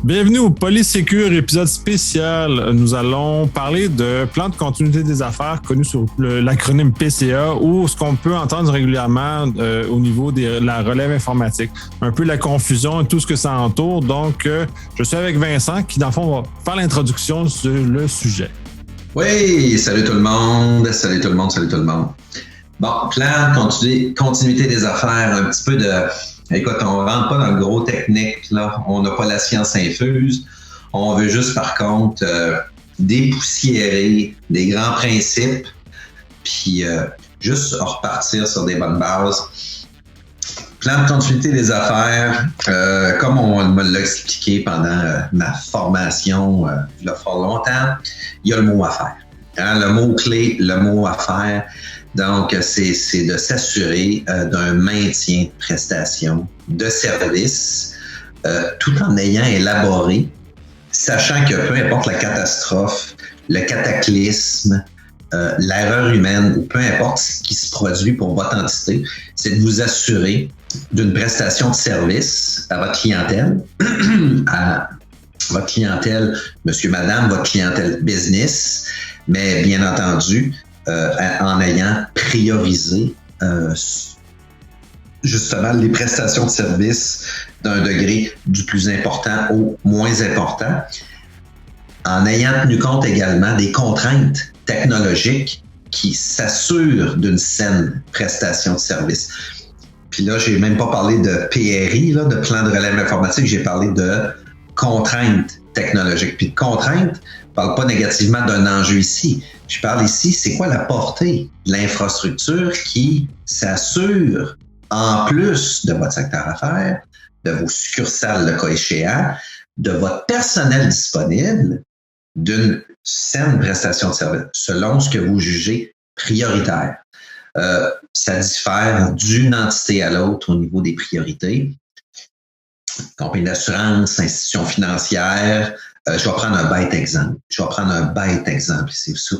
Bienvenue au Polysécure, épisode spécial. Nous allons parler de plan de continuité des affaires, connu sous l'acronyme PCA, ou ce qu'on peut entendre régulièrement au niveau de la relève informatique. Un peu la confusion et tout ce que ça entoure. Donc, je suis avec Vincent qui, dans le fond, va faire l'introduction sur le sujet. Oui, salut tout le monde, salut tout le monde, salut tout le monde. Bon, plan de continuité des affaires, un petit peu de... Écoute, on ne rentre pas dans le gros technique, là. On n'a pas la science infuse. On veut juste, par contre, dépoussiérer des grands principes, puis juste repartir sur des bonnes bases. Plan de continuité des affaires, comme on me l'a expliqué pendant ma formation il y a fort longtemps, il y a le mot affaire. Hein, le mot-clé, le mot affaire. Donc, c'est de s'assurer d'un maintien de prestations de services tout en ayant élaboré, sachant que peu importe la catastrophe, le cataclysme, l'erreur humaine ou peu importe ce qui se produit pour votre entité, c'est de vous assurer d'une prestation de service à votre clientèle, à votre clientèle, monsieur, madame, votre clientèle business, mais bien entendu, en ayant priorisé justement les prestations de service d'un degré du plus important au moins important, en ayant tenu compte également des contraintes technologiques qui s'assurent d'une saine prestation de service. Puis là, j'ai même pas parlé de PRI, là, de plan de relève informatique, j'ai parlé de contraintes technologiques. Puis de contraintes, je parle pas négativement d'un enjeu ici. Je parle ici, c'est quoi la portée de l'infrastructure qui s'assure, en plus de votre secteur affaires, de vos succursales le cas échéant, de votre personnel disponible, d'une saine prestation de service, selon ce que vous jugez prioritaire. Ça diffère d'une entité à l'autre au niveau des priorités. Compagnie d'assurance, institution financière. Je vais prendre un bête exemple.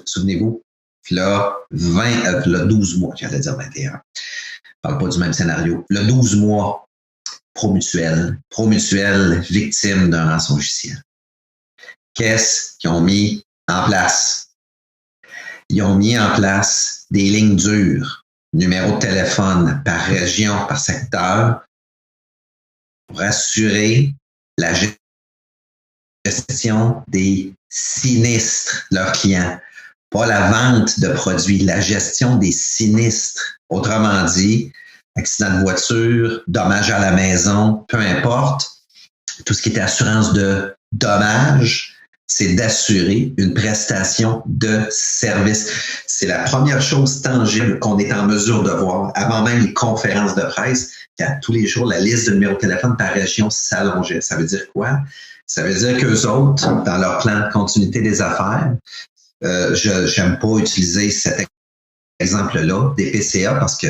Souvenez-vous, là, le 12 mois, j'allais dire 21. Je parle pas du même scénario. Le 12 mois, Promutuelle victime d'un rançongiciel. Qu'est-ce qu'ils ont mis en place? Ils ont mis en place des lignes dures, numéro de téléphone par région, par secteur, pour assurer la gestion des sinistres de leurs clients. Pas la vente de produits, la gestion des sinistres. Autrement dit, accident de voiture, dommage à la maison, peu importe, tout ce qui est assurance de dommages, c'est d'assurer une prestation de service. C'est la première chose tangible qu'on est en mesure de voir avant même les conférences de presse. Tous les jours, la liste de numéros de téléphone par région s'allongeait. Ça veut dire quoi? Ça veut dire qu'eux autres, dans leur plan de continuité des affaires, je n'aime pas utiliser cet exemple-là, des PCA, parce que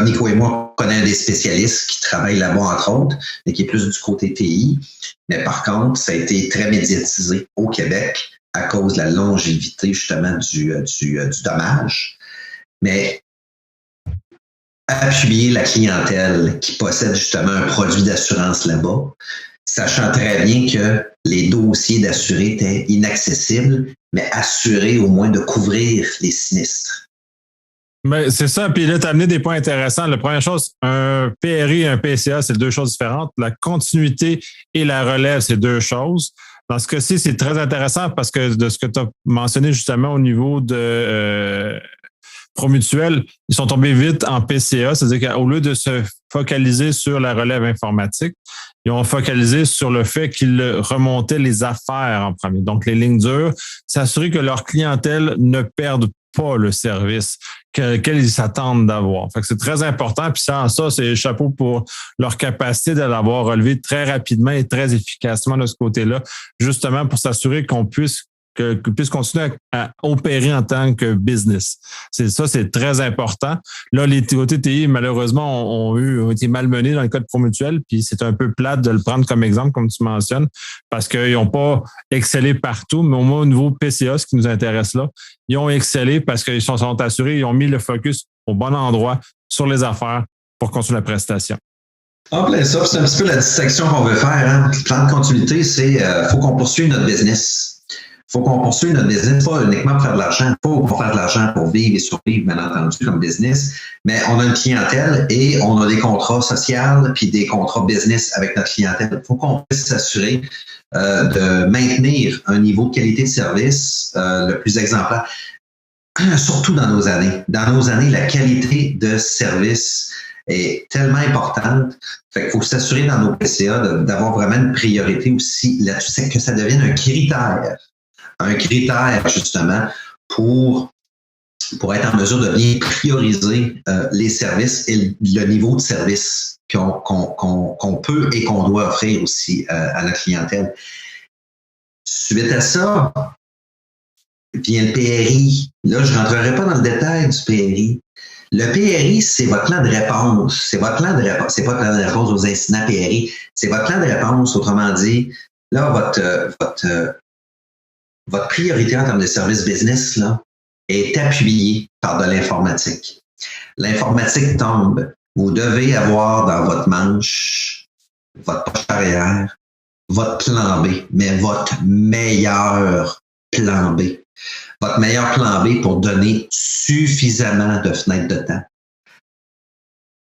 Nico et moi, on connaît des spécialistes qui travaillent là-bas, entre autres, mais qui est plus du côté TI. Mais par contre, ça a été très médiatisé au Québec à cause de la longévité, justement, du dommage. Mais appuyer la clientèle qui possède justement un produit d'assurance là-bas, sachant très bien que les dossiers d'assurés étaient inaccessibles, mais assurés au moins de couvrir les sinistres. Mais c'est ça, puis là, tu as amené des points intéressants. La première chose, un PRI et un PCA, c'est deux choses différentes. La continuité et la relève, c'est deux choses. Dans ce cas-ci, c'est très intéressant parce que de ce que tu as mentionné justement au niveau de Promutuelle, ils sont tombés vite en PCA, c'est-à-dire qu'au lieu de se focaliser sur la relève informatique, ils ont focalisé sur le fait qu'ils remontaient les affaires en premier. Donc, les lignes dures, s'assurer que leur clientèle ne perde pas le service qu'elles ils s'attendent d'avoir. Fait que c'est très important. Puis ça, c'est chapeau pour leur capacité de l'avoir relevé très rapidement et très efficacement de ce côté-là, justement pour s'assurer qu'on puisse continuer à opérer en tant que business. C'est très important. Là, les côtés TI, malheureusement, ont été malmenés dans le cas de Promutuelle, puis c'est un peu plate de le prendre comme exemple, comme tu mentionnes, parce qu'ils n'ont pas excellé partout, mais au moins au niveau PCA, ce qui nous intéresse là, ils ont excellé parce qu'ils sont assurés, ils ont mis le focus au bon endroit sur les affaires pour construire la prestation. En plein ça, c'est un petit peu la distinction qu'on veut faire. Hein. Le plan de continuité, c'est faut qu'on poursuive notre business. Faut qu'on poursuive notre business, pas uniquement pour faire de l'argent, pas pour faire de l'argent pour vivre et survivre, bien entendu, comme business, mais on a une clientèle et on a des contrats sociaux puis des contrats business avec notre clientèle. Il faut qu'on puisse s'assurer de maintenir un niveau de qualité de service le plus exemplaire, surtout dans nos années. Dans nos années, la qualité de service est tellement importante. Fait qu'il faut s'assurer dans nos PCA d'avoir vraiment une priorité aussi là-dessus, c'est que ça devienne un critère justement pour être en mesure de bien prioriser les services et le niveau de service qu'on peut et qu'on doit offrir aussi à la clientèle. Suite à ça, vient le PRI. Là, je ne rentrerai pas dans le détail du PRI. Le PRI, c'est votre plan de réponse. C'est votre plan de réponse. C'est pas le plan de réponse aux incidents PRI. C'est votre plan de réponse. Autrement dit, là, votre priorité en termes de service business là, est appuyée par de l'informatique. L'informatique tombe. Vous devez avoir dans votre manche, votre poche arrière, votre plan B, mais votre meilleur plan B. Votre meilleur plan B pour donner suffisamment de fenêtres de temps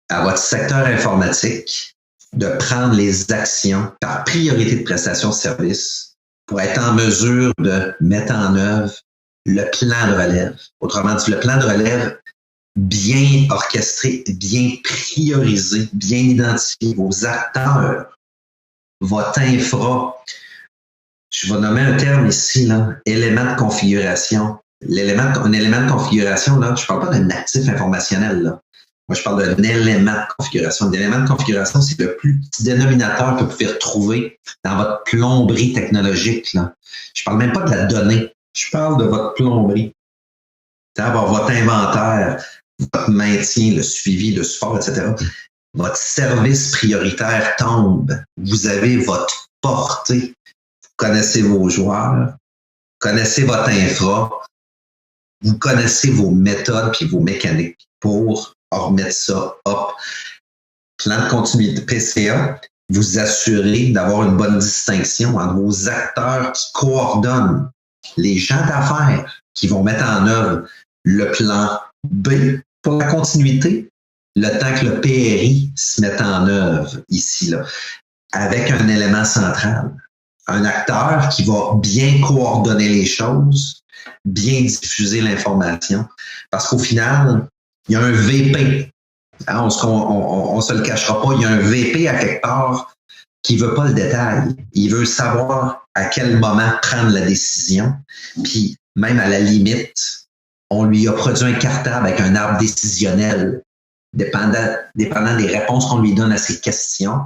à votre secteur informatique de prendre les actions par priorité de prestation de service pour être en mesure de mettre en œuvre le plan de relève. Autrement dit, le plan de relève bien orchestré, bien priorisé, bien identifié, vos acteurs, votre infra. Je vais nommer un terme ici, là, élément de configuration. Un élément de configuration, là, je ne parle pas d'un actif informationnel. Là. Moi, je parle d'un élément de configuration. L'élément de configuration, c'est le plus petit dénominateur que vous pouvez retrouver dans votre plomberie technologique. Là. Je ne parle même pas de la donnée. Je parle de votre plomberie. Avoir votre inventaire, votre maintien, le suivi, le support, etc. Votre service prioritaire tombe. Vous avez votre portée. Vous connaissez vos joueurs, connaissez votre infra, vous connaissez vos méthodes puis vos mécaniques pour remettre ça up. Plan de continuité PCA, vous assurez d'avoir une bonne distinction entre vos acteurs qui coordonnent les gens d'affaires qui vont mettre en œuvre le plan B pour la continuité, le temps que le PRI se mette en œuvre ici, là, avec un élément central. Un acteur qui va bien coordonner les choses, bien diffuser l'information. Parce qu'au final, il y a un VP. Hein, on se le cachera pas. Il y a un VP à quelque part qui veut pas le détail. Il veut savoir à quel moment prendre la décision. Puis, même à la limite, on lui a produit un cartable avec un arbre décisionnel, dépendant des réponses qu'on lui donne à ses questions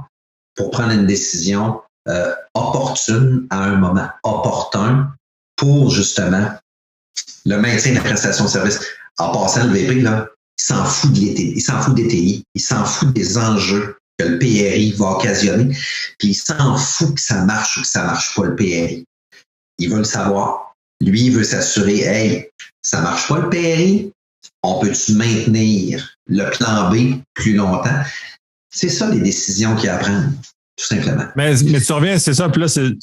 pour prendre une décision opportune à un moment opportun pour justement le maintien de la prestation de service. En passant, le VP, là, il s'en fout de l'été, il s'en fout des TI, il s'en fout des enjeux que le PRI va occasionner, puis il s'en fout que ça marche ou que ça marche pas le PRI. Il veut le savoir. Lui, il veut s'assurer, hey, ça marche pas le PRI, on peut-tu maintenir le plan B plus longtemps? C'est ça les décisions qu'il y a à prendre. Tout simplement. Mais tu reviens, c'est ça, puis là, c'est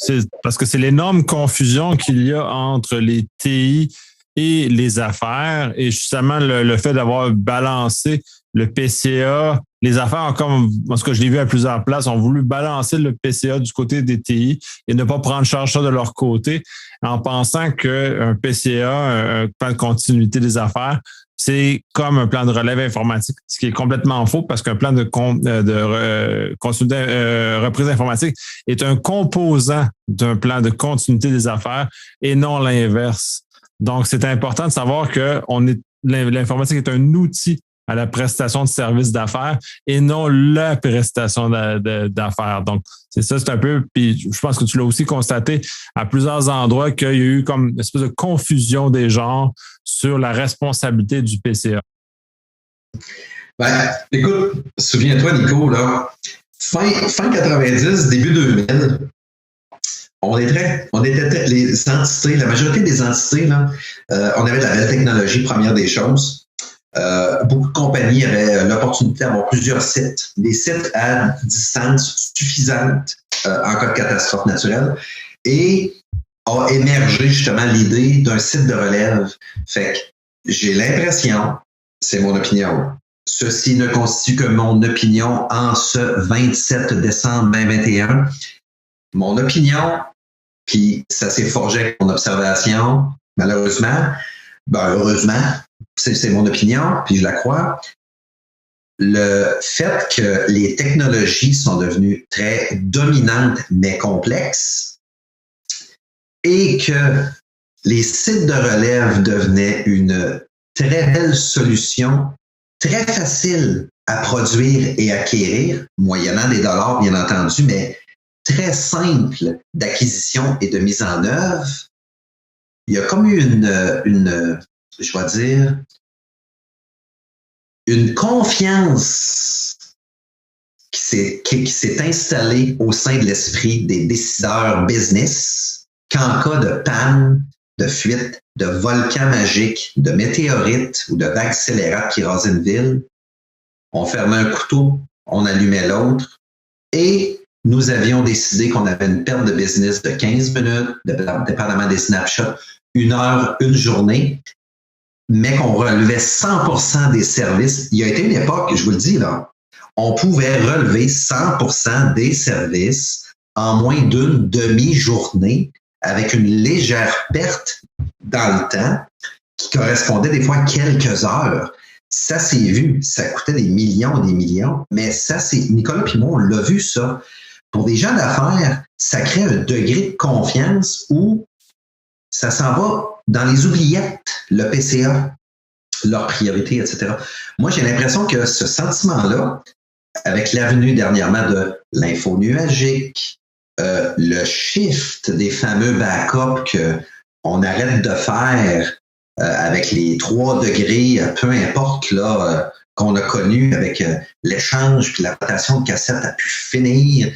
parce que c'est l'énorme confusion qu'il y a entre les TI et les affaires, et justement le fait d'avoir balancé le PCA, les affaires ont comme, parce que je l'ai vu à plusieurs places, ont voulu balancer le PCA du côté des TI et ne pas prendre charge ça de leur côté, en pensant qu'un PCA, un plan de continuité des affaires, c'est comme un plan de relève informatique, ce qui est complètement faux parce qu'un plan de reprise informatique est un composant d'un plan de continuité des affaires et non l'inverse. Donc, c'est important de savoir que l'informatique est un outil à la prestation de services d'affaires et non la prestation d'affaires. Donc, c'est ça, c'est un peu, puis je pense que tu l'as aussi constaté à plusieurs endroits qu'il y a eu comme une espèce de confusion des genres sur la responsabilité du PCA. Ben, écoute, souviens-toi, Nico, là, fin 90, début 2000, on était les entités, la majorité des entités, là, on avait de la belle technologie, première des choses. beaucoup de compagnies avaient l'opportunité d'avoir plusieurs sites, des sites à distance suffisante en cas de catastrophe naturelle, et a émergé justement l'idée d'un site de relève. Fait que j'ai l'impression, c'est mon opinion, ceci ne constitue que mon opinion en ce 27 décembre 2021. Mon opinion, puis ça s'est forgé avec mon observation, malheureusement, heureusement, c'est mon opinion, puis je la crois. Le fait que les technologies sont devenues très dominantes mais complexes et que les sites de relève devenaient une très belle solution, très facile à produire et acquérir, moyennant des dollars, bien entendu, mais très simple d'acquisition et de mise en œuvre. Il y a comme eu je vais dire, une confiance qui s'est installée au sein de l'esprit des décideurs business qu'en cas de panne, de fuite, de volcan magique, de météorite ou de vague scélérate qui rasait une ville, on fermait un couteau, on allumait l'autre et nous avions décidé qu'on avait une perte de business de 15 minutes, dépendamment des snapshots, 1 heure, une journée, mais qu'on relevait 100% des services. Il y a été une époque, je vous le dis, là, on pouvait relever 100% des services en moins d'une demi-journée avec une légère perte dans le temps qui correspondait des fois à quelques heures. Ça s'est vu, ça coûtait des millions, mais ça, c'est Nicolas et moi, on l'a vu ça. Pour des gens d'affaires, ça crée un degré de confiance où ça s'en va dans les oubliettes, le PCA, leurs priorités, etc. Moi, j'ai l'impression que ce sentiment-là, avec l'avenue dernièrement de l'info nuagique, le shift des fameux backups qu'on arrête de faire avec les 3 degrés, peu importe là, qu'on a connu avec l'échange puis la rotation de cassettes a pu finir,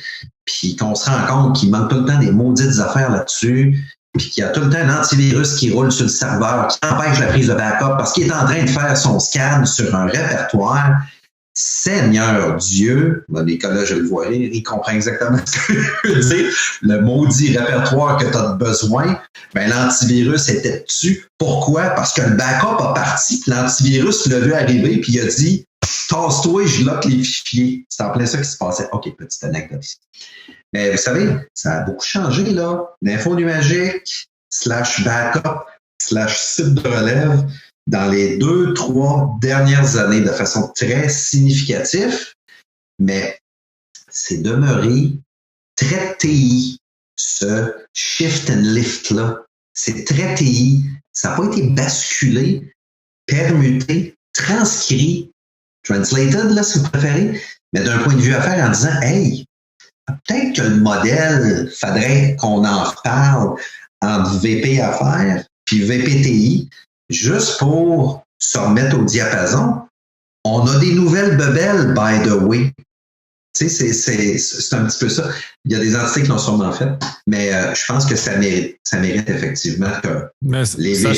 puis qu'on se rend compte qu'il manque tout le temps des maudites affaires là-dessus, puis qu'il y a tout le temps un antivirus qui roule sur le serveur, qui empêche la prise de backup parce qu'il est en train de faire son scan sur un répertoire. Seigneur Dieu, Nicolas, je le vois rire, il comprend exactement ce que je veux dire. Le maudit répertoire que tu as besoin, l'antivirus était dessus. Pourquoi? Parce que le backup a parti, puis l'antivirus l'a vu arriver, puis il a dit « Tasse-toi, je lock les fichiers ». C'est en plein ça qui se passait. OK, petite anecdote ici. Mais vous savez, ça a beaucoup changé, là. L'info nuagique, /backup, /site de relève, dans les 2-3 dernières années de façon très significative, mais c'est demeuré très TI, ce shift and lift-là. C'est très TI. Ça n'a pas été basculé, permuté, transcrit, translated, là, si vous préférez, mais d'un point de vue affaires en disant « Hey, peut-être que le modèle, faudrait qu'on en reparle entre VP affaires puis VPTI, juste pour se remettre au diapason. On a des nouvelles bebelles, by the way. Tu sais, c'est un petit peu ça. Il y a des entités qui l'ont sûrement fait, mais je pense que ça mérite effectivement que les VP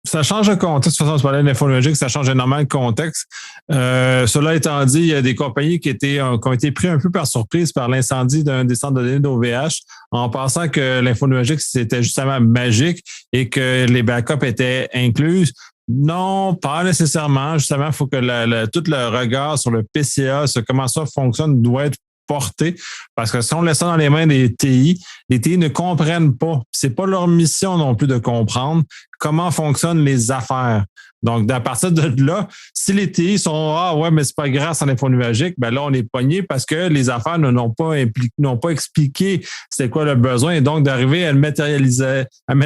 ça change de contexte. De toute façon, tu parlais de l'infonuagique, ça change énormément de contexte. Cela étant dit, il y a des compagnies qui ont été pris un peu par surprise par l'incendie d'un des centres de données d'OVH en pensant que l'infonuagique, c'était justement magique et que les backups étaient inclus. Non, pas nécessairement. Justement, il faut que tout le regard sur le PCA, sur comment ça fonctionne, doit être porté. Parce que si on laisse ça dans les mains des TI, les TI ne comprennent pas. C'est pas leur mission non plus de comprendre comment fonctionnent les affaires. Donc, à partir de là, si les TI sont « Ah ouais, mais c'est pas grâce à l'infonuagique », ben là, on est pogné parce que les affaires n'ont pas expliqué c'était quoi le besoin. Et donc, d'arriver à matérialiser un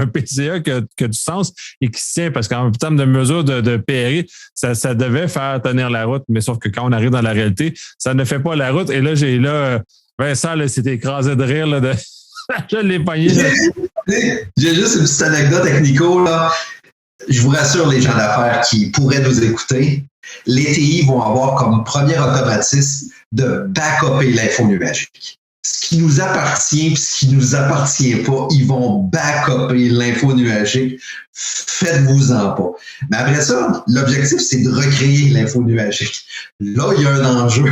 PCA qui a du sens et qui se tient, parce qu'en termes de mesure de PRI, ça devait faire tenir la route, mais sauf que quand on arrive dans la réalité, ça ne fait pas la route. Et là, Vincent, là, s'est écrasé de rire, là, je l'ai pogné. J'ai juste une petite anecdote avec Nico, là. Je vous rassure, les gens d'affaires qui pourraient nous écouter, les TI vont avoir comme premier automatisme de backuper l'infonuagique. ce qui nous appartient et ce qui nous appartient pas, ils vont backuper l'info nuagique. Faites-vous-en pas. Mais après ça, l'objectif, c'est de recréer l'info nuagique. Là, il y a un enjeu.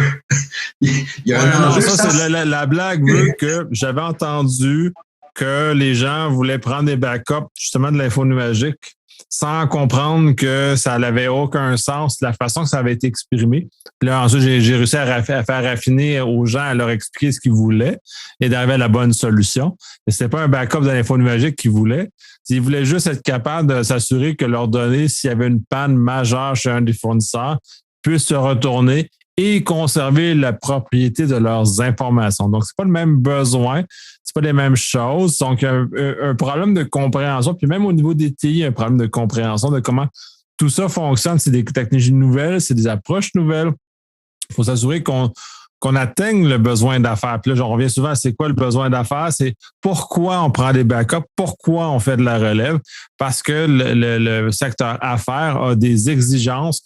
Il y a un enjeu. Ça, c'est la blague veut que j'avais entendu que les gens voulaient prendre des backups justement de l'info nuagique sans comprendre que ça n'avait aucun sens, la façon que ça avait été exprimé. Puis là, ensuite, j'ai réussi à faire raffiner aux gens, à leur expliquer ce qu'ils voulaient et d'arriver à la bonne solution. Mais c'était pas un backup de l'info nuagique qu'ils voulaient. Ils voulaient juste être capables de s'assurer que leurs données, s'il y avait une panne majeure chez un des fournisseurs, puissent se retourner et conserver la propriété de leurs informations. Donc, c'est pas le même besoin, c'est pas les mêmes choses. Donc, un problème de compréhension, puis même au niveau des TI, un problème de compréhension de comment tout ça fonctionne. C'est des technologies nouvelles, c'est des approches nouvelles. Il faut s'assurer qu'on atteigne le besoin d'affaires. Puis là, j'en reviens souvent à c'est quoi le besoin d'affaires? C'est pourquoi on prend des backups, pourquoi on fait de la relève? Parce que le secteur affaires a des exigences,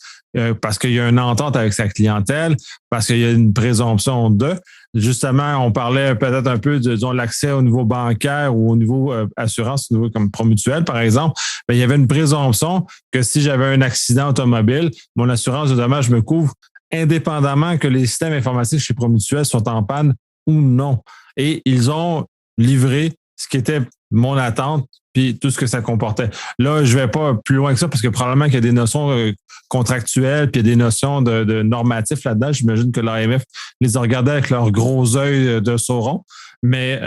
parce qu'il y a une entente avec sa clientèle, parce qu'il y a une présomption de. Justement, on parlait peut-être un peu de disons, l'accès au niveau bancaire ou au niveau assurance, au niveau comme Promutuel, par exemple. Bien, il y avait une présomption que si j'avais un accident automobile, mon assurance de dommages me couvre indépendamment que les systèmes informatiques chez Promutuel soient en panne ou non. Et ils ont livré ce qui était mon attente puis tout ce que ça comportait. Là, je vais pas plus loin que ça parce que probablement qu'il y a des notions contractuelles puis il y a des notions de normatifs là-dedans. J'imagine que l'AMF les a regardés avec leurs gros œils de Sauron. Mais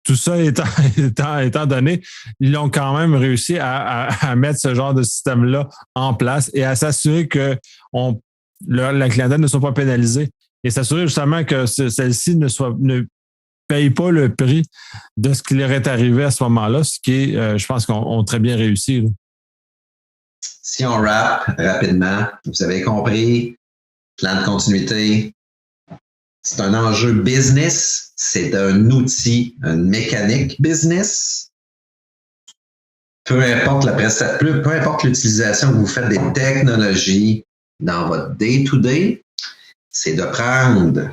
tout ça étant donné, ils ont quand même réussi à mettre ce genre de système-là en place et à s'assurer que la clientèle ne soit pas pénalisée et s'assurer justement que celle-ci ne paye pas le prix de ce qui leur est arrivé à ce moment-là, ce qui est, je pense qu'on très bien réussi. Là. Si on wrap rapidement, vous avez compris, plan de continuité, c'est un enjeu business, c'est un outil, une mécanique business. Peu importe peu importe l'utilisation que vous faites des technologies dans votre day-to-day, c'est de prendre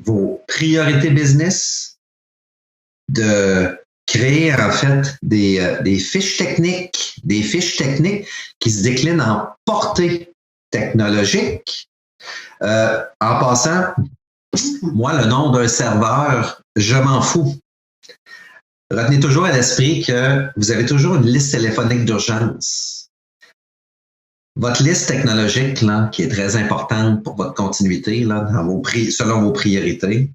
vos priorités business, de créer en fait des fiches techniques qui se déclinent en portée technologique. En passant, moi, le nom d'un serveur, je m'en fous. Retenez toujours à l'esprit que vous avez toujours une liste téléphonique d'urgence. Votre liste technologique, là, qui est très importante pour votre continuité, là, selon vos priorités,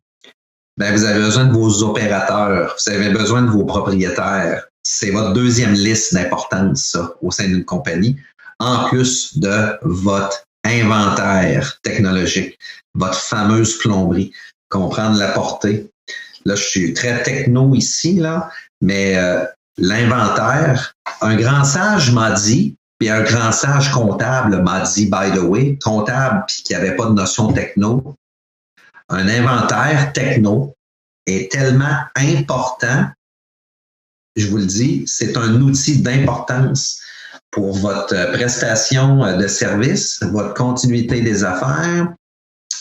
ben, vous avez besoin de vos opérateurs, vous avez besoin de vos propriétaires. C'est votre deuxième liste d'importance, ça, au sein d'une compagnie, en plus de votre inventaire technologique, votre fameuse plomberie, comprendre la portée. Là, je suis très techno ici, là, mais l'inventaire, un grand sage m'a dit, puis un grand sage comptable m'a dit, by the way, comptable puis qui n'avait pas de notion techno, un inventaire techno est tellement important, je vous le dis, c'est un outil d'importance pour votre prestation de service, votre continuité des affaires,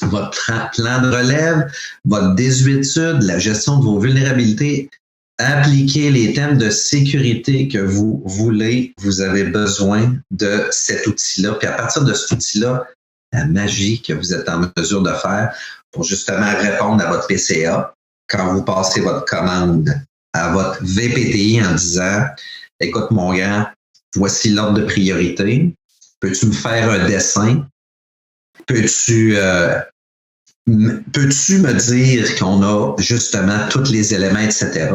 votre plan de relève, votre désuétude, la gestion de vos vulnérabilités. Appliquez les thèmes de sécurité que vous voulez. Vous avez besoin de cet outil-là. Puis à partir de cet outil-là, la magie que vous êtes en mesure de faire pour justement répondre à votre PCA quand vous passez votre commande à votre VPTI en disant « Écoute, mon gars, voici l'ordre de priorité. Peux-tu me faire un dessin? Peux-tu me dire qu'on a justement tous les éléments, etc. »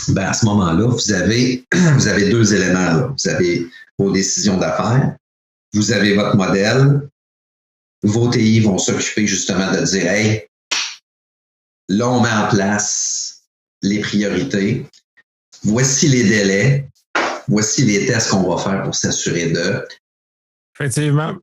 Ben, à ce moment-là, vous avez deux éléments. Là. Vous avez vos décisions d'affaires, vous avez votre modèle, vos TI vont s'occuper justement de dire « Hey, là, on met en place les priorités. Voici les délais. Voici les tests qu'on va faire pour s'assurer de... » Effectivement.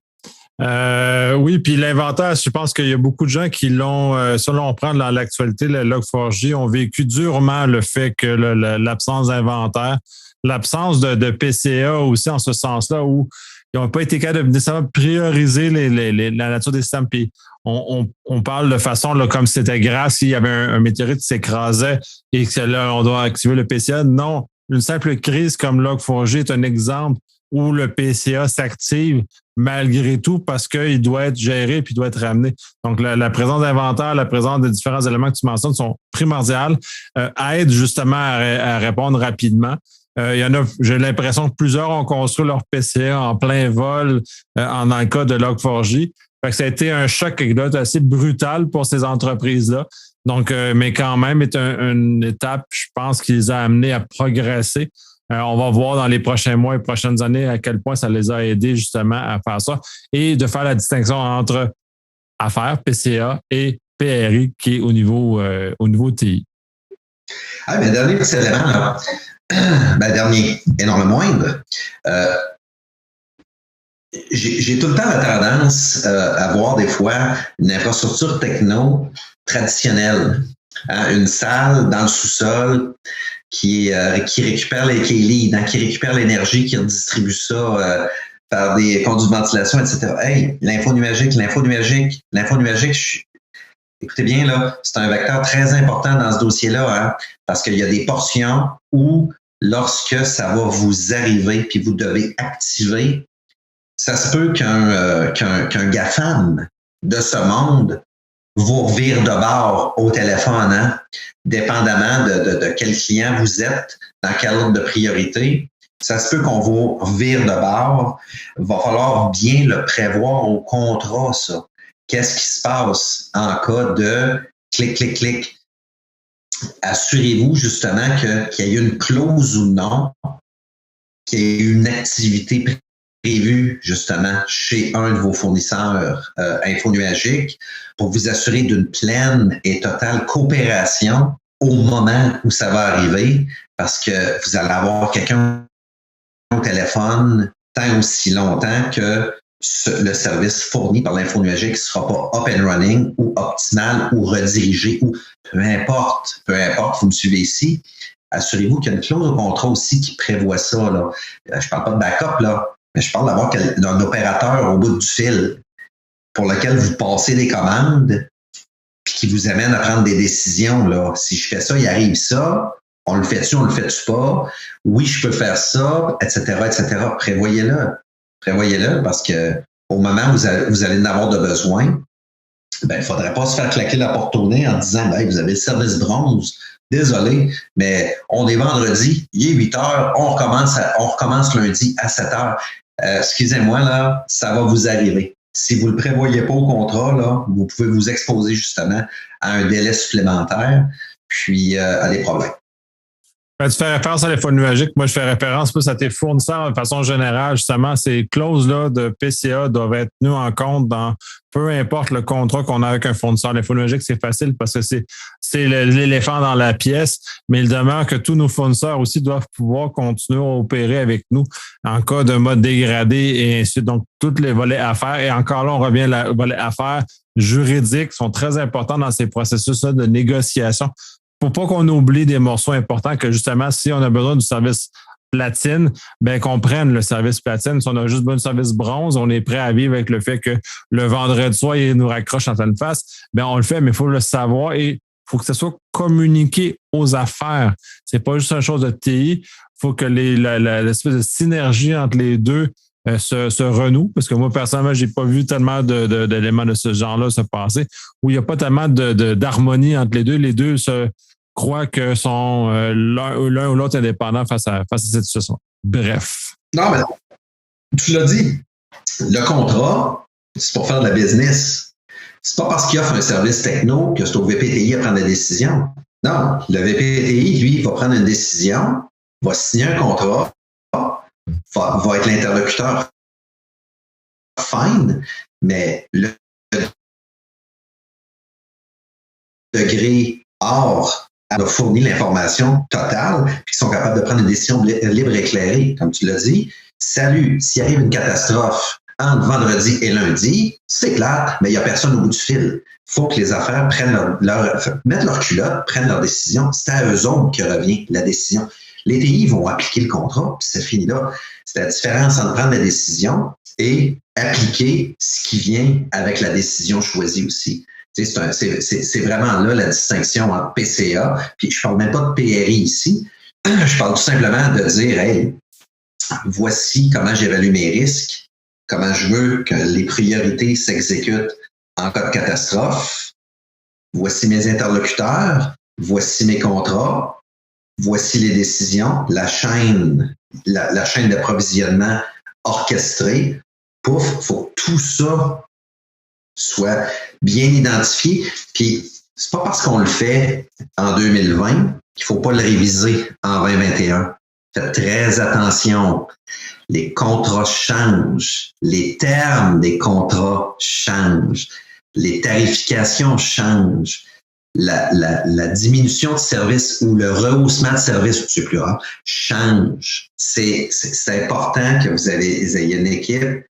Oui, puis l'inventaire, je pense qu'il y a beaucoup de gens qui l'ont, selon on prend dans l'actualité, le Log4j, ont vécu durement le fait que l'absence d'inventaire, l'absence de PCA aussi en ce sens-là, où ils n'ont pas été capables de nécessairement prioriser la nature des systèmes. Puis on parle de façon là, comme si c'était grave s'il y avait un météorite qui s'écrasait et que là, on doit activer le PCA. Non, une simple crise comme Log4j est un exemple où le PCA s'active malgré tout parce qu'il doit être géré puis doit être ramené. Donc, la présence d'inventaire, la présence de différents éléments que tu mentionnes sont primordiales, aident justement à répondre rapidement. Il y en a, j'ai l'impression que plusieurs ont construit leur PCA en plein vol dans le cas de Log4j. Fait que ça a été un choc qui doit être assez brutal pour ces entreprises-là. Donc, mais quand même, est une étape, je pense, qui les a amenés à progresser. On va voir dans les prochains mois et prochaines années à quel point ça les a aidés justement à faire ça et de faire la distinction entre affaires, PCA et PRI qui est au niveau TI. Ah, mais dernier petit élément, là. Dernier, et non le moindre. J'ai tout le temps la tendance à voir des fois une infrastructure techno traditionnelle. Hein, une salle dans le sous-sol qui récupère qui récupère l'énergie, qui redistribue ça par des conduits de ventilation, etc. Hey, l'info nuagique, écoutez bien, là, c'est un vecteur très important dans ce dossier-là, hein, parce qu'il y a des portions où, lorsque ça va vous arriver puis vous devez activer, ça se peut qu'un GAFAM de ce monde vous revire de bord au téléphone, hein, dépendamment de quel client vous êtes, dans quel ordre de priorité. Ça se peut qu'on vous revire de bord. Il va falloir bien le prévoir au contrat, ça. Qu'est-ce qui se passe en cas de clic? Assurez-vous justement qu'il y ait une clause ou non, qu'il y ait une activité prévue justement chez un de vos fournisseurs infonuagiques pour vous assurer d'une pleine et totale coopération au moment où ça va arriver, parce que vous allez avoir quelqu'un au téléphone tant aussi longtemps que le service fourni par l'infonuagique ne sera pas up and running ou optimal ou redirigé ou peu importe, vous me suivez ici. Assurez-vous qu'il y a une clause au contrat aussi qui prévoit ça, là. Je ne parle pas de backup, là, mais je parle d'avoir un opérateur au bout du fil pour lequel vous passez des commandes puis qui vous amène à prendre des décisions, là. Si je fais ça, il arrive ça, on le fait-tu, on le fait-tu pas? Oui, je peux faire ça, etc. Prévoyez-le parce que au moment où vous allez en avoir de besoin, il ne faudrait pas se faire claquer la porte au nez en disant vous avez le service bronze. Désolé, mais on est vendredi, il est 8 heures, on recommence lundi à 7 heures. Excusez-moi, là, ça va vous arriver. Si vous ne le prévoyez pas au contrat, là, vous pouvez vous exposer justement à un délai supplémentaire, puis à des problèmes. Tu fais référence à l'infonuagique. Moi, je fais référence plus à tes fournisseurs de façon générale. Justement, ces clauses-là de PCA doivent être tenues en compte dans peu importe le contrat qu'on a avec un fournisseur. L'infonuagique, c'est facile parce que c'est l'éléphant dans la pièce, mais il demeure que tous nos fournisseurs aussi doivent pouvoir continuer à opérer avec nous en cas de mode dégradé et ainsi de suite. Donc, tous les volets affaires. Et encore là, on revient à volet affaires juridiques sont très importants dans ces processus-là de négociation. Pour pas qu'on oublie des morceaux importants que justement, si on a besoin du service platine, qu'on prenne le service platine. Si on a juste besoin du service bronze, on est prêt à vivre avec le fait que le vendredi soir, il nous raccroche en pleine face. On le fait, mais il faut le savoir et il faut que ça soit communiqué aux affaires. C'est pas juste une chose de TI. Il faut que l'espèce de synergie entre les deux se renoue, parce que moi, personnellement, j'ai pas vu tellement d'éléments de ce genre-là se passer, où il n'y a pas tellement d'harmonie entre les deux. Les deux se croient que sont l'un ou l'autre indépendants face à cette situation. Bref. Non, mais tu l'as dit, le contrat, c'est pour faire de la business. C'est pas parce qu'il offre un service techno que c'est au VPTI à prendre des décisions. Non, le VPTI, lui, va prendre une décision, va signer un contrat, va être l'interlocuteur fine, mais le degré hors a fourni l'information totale, puis ils sont capables de prendre une décision libre et éclairée, comme tu l'as dit. Salut, s'il arrive une catastrophe entre vendredi et lundi, c'est plate, mais il n'y a personne au bout du fil. Il faut que les affaires mettent leur culotte, prennent leur décision. C'est à eux autres que revient la décision. Les TI vont appliquer le contrat, puis c'est fini là. C'est la différence entre prendre la décision et appliquer ce qui vient avec la décision choisie aussi. C'est vraiment là la distinction entre PCA, puis je parle même pas de PRI ici, je parle tout simplement de dire, hey, voici comment j'évalue mes risques, comment je veux que les priorités s'exécutent en cas de catastrophe, voici mes interlocuteurs, voici mes contrats, voici les décisions, la chaîne d'approvisionnement orchestrée. Pouf, faut que tout ça soit bien identifié. Puis, c'est pas parce qu'on le fait en 2020 qu'il faut pas le réviser en 2021. Faites très attention. Les contrats changent. Les termes des contrats changent. Les tarifications changent. La diminution de service ou le rehaussement de service, c'est plus rare, change. C'est important que vous ayez une équipe.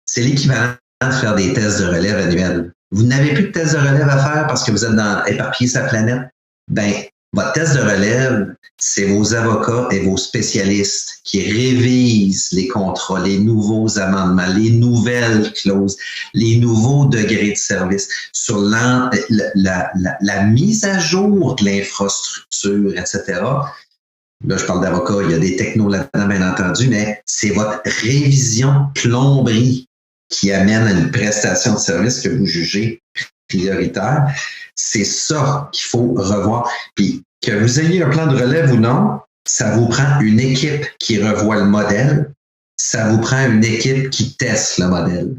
C'est l'équivalent de faire des tests de relève annuels. Vous n'avez plus de tests de relève à faire parce que vous êtes éparpillé sa planète. Ben, votre test de relève, c'est vos avocats et vos spécialistes qui révisent les contrats, les nouveaux amendements, les nouvelles clauses, les nouveaux degrés de service sur la mise à jour de l'infrastructure, etc. Là, je parle d'avocats, il y a des technos là-dedans, bien entendu, mais c'est votre révision plomberie qui amène à une prestation de service que vous jugez prioritaire. C'est ça qu'il faut revoir. Puis, que vous ayez un plan de relève ou non, ça vous prend une équipe qui revoit le modèle, ça vous prend une équipe qui teste le modèle.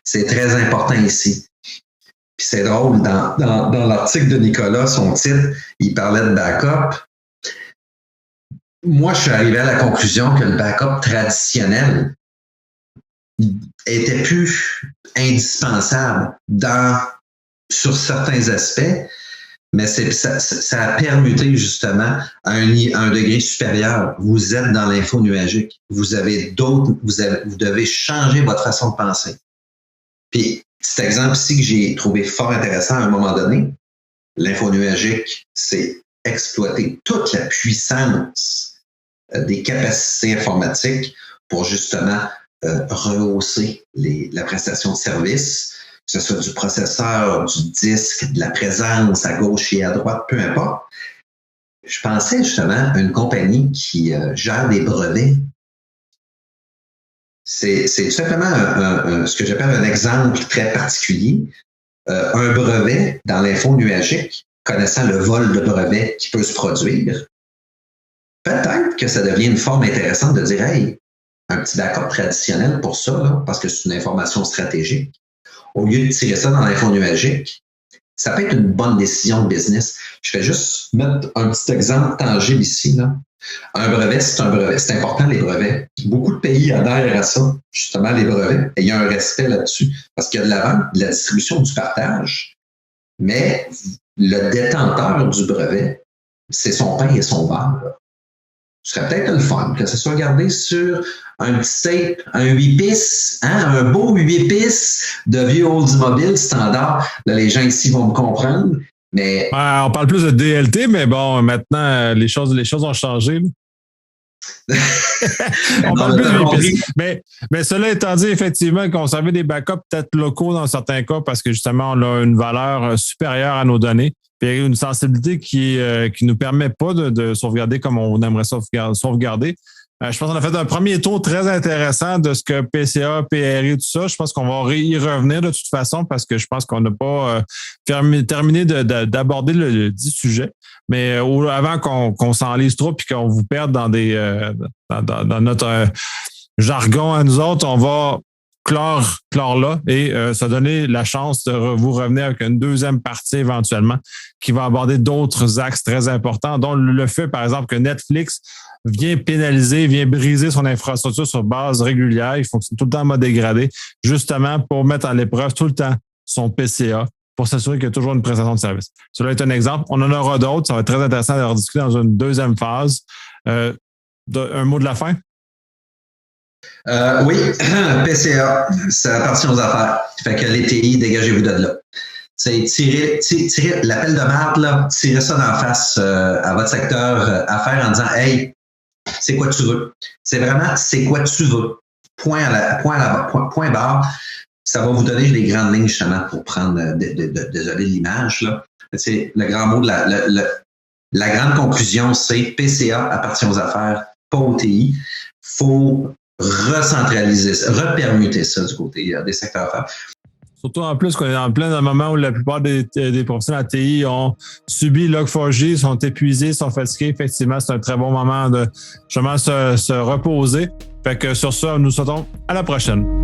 C'est très important ici. Puis c'est drôle, dans l'article de Nicolas, son titre, il parlait de backup. Moi, je suis arrivé à la conclusion que le backup traditionnel était plus indispensable sur certains aspects, mais ça a permuté justement à un degré supérieur. Vous êtes dans l'info nuagique. Vous devez changer votre façon de penser. Puis, cet exemple ici que j'ai trouvé fort intéressant à un moment donné, l'info nuagique, c'est exploiter toute la puissance des capacités informatiques pour justement rehausser la prestation de service, que ce soit du processeur, du disque, de la présence à gauche et à droite, peu importe. Je pensais justement à une compagnie qui gère des brevets. C'est tout simplement ce que j'appelle un exemple très particulier. Un brevet dans l'info nuagique, connaissant le vol de brevets qui peut se produire, peut-être que ça devient une forme intéressante de dire, hey, un petit backup traditionnel pour ça, là, parce que c'est une information stratégique. Au lieu de tirer ça dans l'info nuagique, ça peut être une bonne décision de business. Je vais juste mettre un petit exemple tangible ici, là. Un brevet, c'est un brevet. C'est important, les brevets. Beaucoup de pays adhèrent à ça, justement, les brevets. Et il y a un respect là-dessus. Parce qu'il y a de la vente, de la distribution, du partage. Mais le détenteur du brevet, c'est son pain et son beurre. Ce serait peut-être le fun que ça soit gardé sur un petit tape, un 8 pistes, un beau 8 pistes de vieux Oldsmobile standard. Là, les gens ici vont me comprendre. Mais on parle plus de DLT, mais bon, maintenant, les choses ont changé. On parle plus de 8 pistes. Mais cela étant dit, effectivement, conserver des backups peut-être locaux dans certains cas parce que justement, on a une valeur supérieure à nos données. Puis il y a une sensibilité qui nous permet pas de sauvegarder comme on aimerait sauvegarder. Je pense qu'on a fait un premier tour très intéressant de ce que PCA, PRI, tout ça. Je pense qu'on va y revenir de toute façon parce que je pense qu'on n'a pas terminé d'aborder le dit sujet. Mais avant qu'on s'enlise trop et qu'on vous perde dans notre jargon à nous autres, on va clore là et se donner la chance de vous revenir avec une deuxième partie éventuellement qui va aborder d'autres axes très importants, dont le fait, par exemple, que Netflix vient briser son infrastructure sur base régulière. Il fonctionne tout le temps en mode dégradé, justement pour mettre à l'épreuve tout le temps son PCA pour s'assurer qu'il y a toujours une prestation de service. Cela est un exemple. On en aura d'autres. Ça va être très intéressant de rediscuter dans une deuxième phase. Un mot de la fin? Oui, PCA, ça appartient aux affaires. Fait que les TI, dégagez-vous de là. C'est tirer l'appel de marde, là, tirer ça d'en face à votre secteur affaires en disant, hey, c'est quoi tu veux? C'est vraiment, c'est quoi tu veux? point barre. Ça va vous donner les grandes lignes justement pour prendre, désolé de l'image, là. C'est le grand mot de la grande conclusion, c'est PCA appartient aux affaires, pas au TI. Faut recentraliser ça, repermuter ça du côté des secteurs affaires. Surtout en plus qu'on est en plein moment où la plupart des professionnels à TI ont subi Log4j, sont épuisés, sont fatigués. Effectivement, c'est un très bon moment de justement se reposer. Fait que sur ça, nous souhaitons à la prochaine.